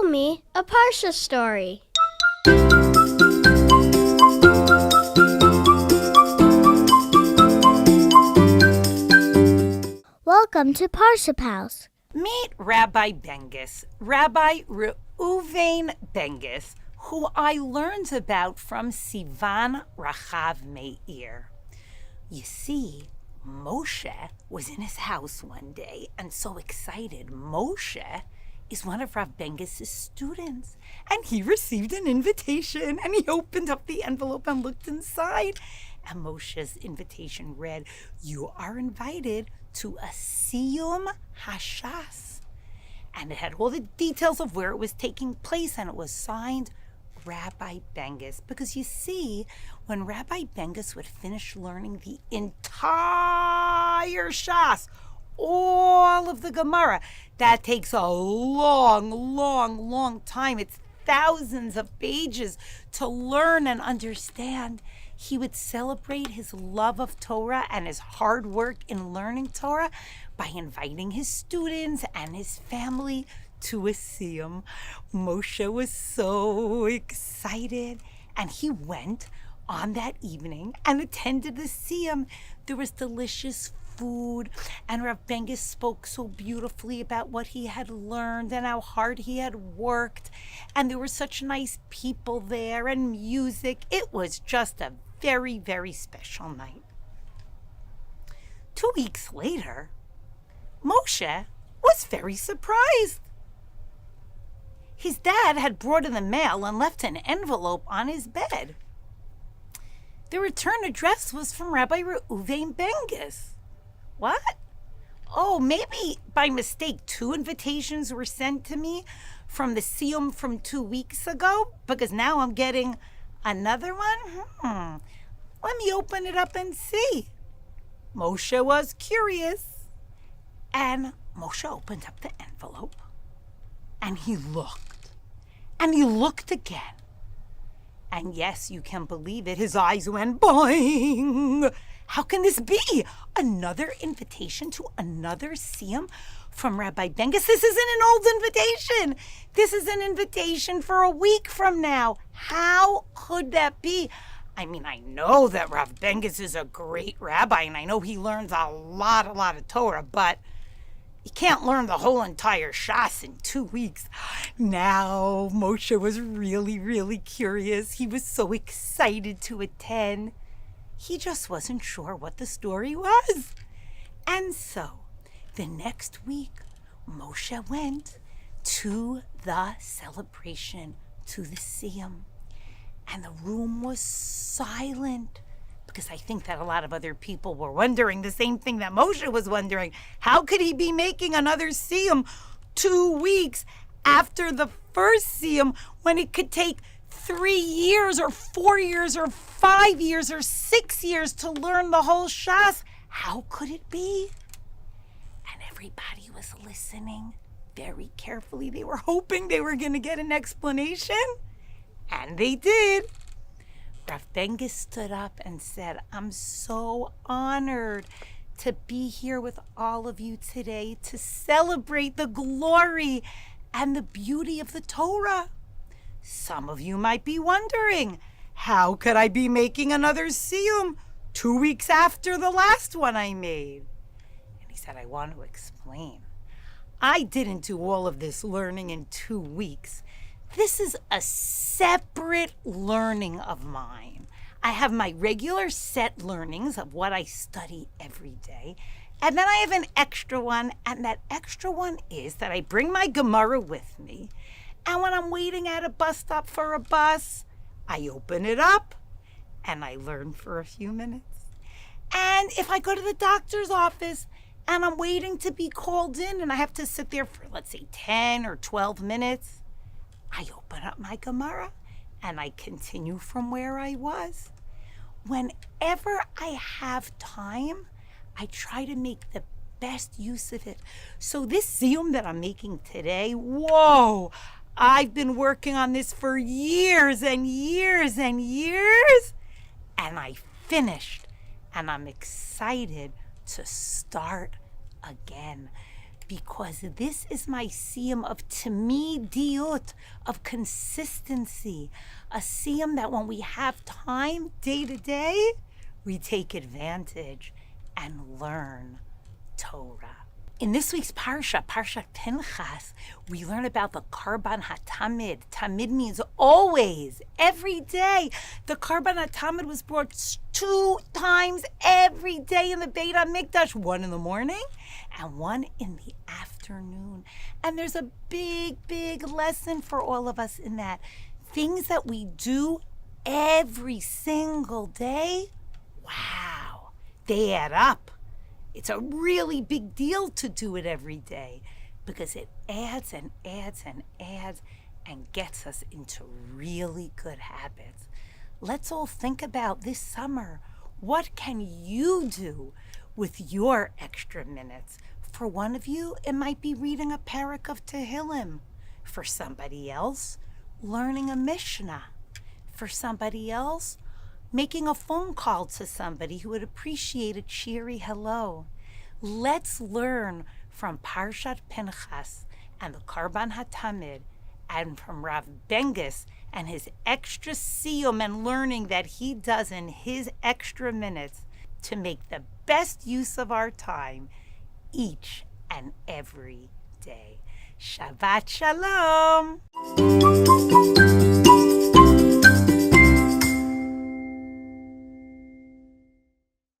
Tell me a Parsha story. Welcome to Parsha Pals. Meet Rabbi Bengus, Rabbi Reuven Bengus, who I learned about from Sivan Rachav Meir. You see, Moshe was in his house one day and so excited. Moshe is one of Rav Bengus's students, and he received an invitation, and he opened up the envelope and looked inside. And Moshe's invitation read, "You are invited to a Siyum Hashas." And it had all the details of where it was taking place, and it was signed Rabbi Bengus. Because you see, when Rabbi Bengus would finish learning the entire Shas, all of the Gemara, that takes a long time. It's thousands of pages to learn and understand. He would celebrate his love of Torah and his hard work in learning Torah by inviting his students and his family to a siyum. Moshe was so excited, and he went on that evening and attended the siyum. There was delicious food, and Rav Bengus spoke so beautifully about what he had learned and how hard he had worked, and there were such nice people there and music. It was just a very, very special night. 2 weeks later, Moshe was very surprised. His dad had brought in the mail and left an envelope on his bed. The return address was from Rabbi Reuven Bengus. What? Oh, maybe by mistake 2 invitations were sent to me from the siyum from 2 weeks ago, because now I'm getting another one? Let me open it up and see. Moshe was curious. And Moshe opened up the envelope, and he looked. And he looked again. And yes, you can believe it, his eyes went boing. How can this be? Another invitation to another siyum from Rabbi Bengus? This isn't an old invitation. This is an invitation for a week from now. How could that be? I mean, I know that Rav Bengus is a great rabbi, and I know he learns a lot of Torah, but you can't learn the whole entire Shas in 2 weeks. Now, Moshe was really curious. He was so excited to attend. He just wasn't sure what the story was. And so, the next week, Moshe went to the celebration, to the siyum. And the room was silent, because I think that a lot of other people were wondering the same thing that Moshe was wondering. How could he be making another siyum 2 weeks after the first siyum, when it could take 3 years or 4 years or 5 years or 6 years to learn the whole Shas? How could it be? And everybody was listening very carefully. They were hoping they were going to get an explanation. And they did. Rav Bengus stood up and said, "I'm so honored to be here with all of you today to celebrate the glory and the beauty of the Torah. Some of you might be wondering, how could I be making another siyum 2 weeks after the last one I made?" And he said, "I want to explain. I didn't do all of this learning in 2 weeks. This is a separate learning of mine. I have my regular set learnings of what I study every day, and then I have an extra one, and that extra one is that I bring my Gemara with me, and when I'm waiting at a bus stop for a bus, I open it up, and I learn for a few minutes. And if I go to the doctor's office, and I'm waiting to be called in, and I have to sit there for, let's say, 10 or 12 minutes, I open up my Gemara and I continue from where I was. Whenever I have time, I try to make the best use of it. So this siyum that I'm making today, whoa, I've been working on this for years and years, and I finished, and I'm excited to start again. because this is my siyum of timidiyut, of consistency, a siyum that when we have time day to day, we take advantage and learn Torah. In this week's Parsha, Parashat Pinchas, we learn about the Karban HaTamid. Tamid means always, every day. The Karban HaTamid was brought 2 times every day in the Beit HaMikdash, one in the morning and one in the afternoon. And there's a big, big lesson for all of us in that. Things that we do every single day, wow, they add up. It's a really big deal to do it every day because it adds and adds and adds and gets us into really good habits. Let's all think about this summer. What can you do with your extra minutes? For one of you, it might be reading a parak of Tehillim. For somebody else, learning a Mishnah. For somebody else, making a phone call to somebody who would appreciate a cheery hello. Let's learn from Parashat Pinchas and the Karban HaTamid and from Rav Bengus and his extra siyum and learning that he does in his extra minutes to make the best use of our time each and every day. Shabbat Shalom.